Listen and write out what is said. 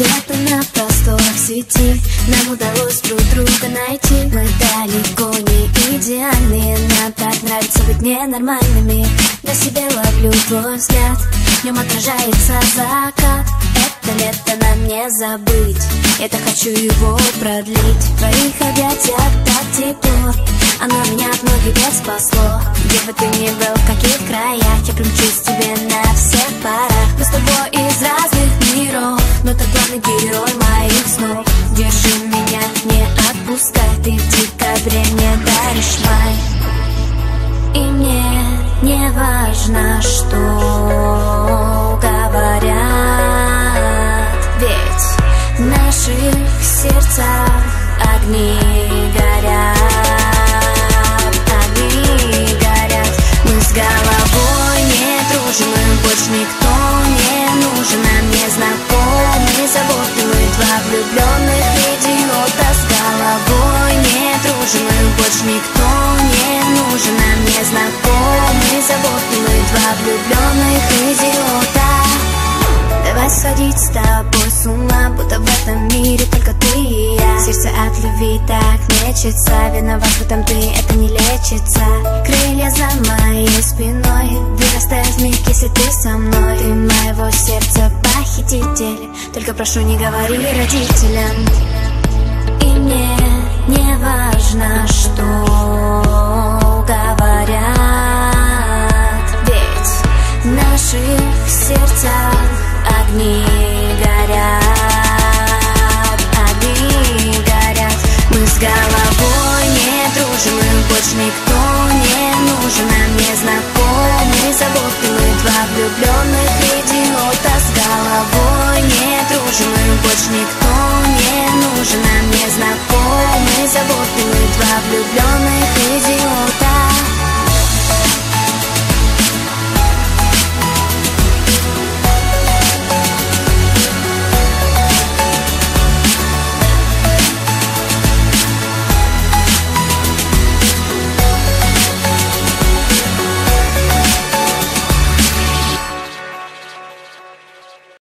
где-то на просторах сети нам удалось друг друга найти. Мы далеко не идеальные, нам так нравится быть ненормальными. На себе ловлю твой взгляд, в нем отражается закат. Это лето нам не забыть, я так хочу его продлить. В твоих объятиях так тепло, оно меня от многих бед спасло. Где бы ты ни был, в каких краях, я примчусь тебе на всех парах. Мы с тобой из разных миров, но ты главный герой моих снов. Держи меня, не отпускай, ты в декабре мне даришь май. И мне не важно, что говорят, ведь в наших сердцах огни горят. Огни горят. Мы с головой не дружим, и больше никто не нужен. Нам не знакомы заботы, мы два влюбленных идиота. С головой не дружим, и больше никто не нужен. Нам не знакомы заботы, мы два влюбленных идиота. Давай сходить с тобой с ума, будто в этом мире только ты и я. Сердце от любви так мечется, виноват в этом ты, это не лечится. Крылья за моей спиной вырастают в миг, если ты со мной. Ты моего сердца похититель, только прошу, не говори родителям. И мне не важно, что говорят, ведь в наших сердцах огни горят. Огни горят. Мы с головой не дружим, и больше никто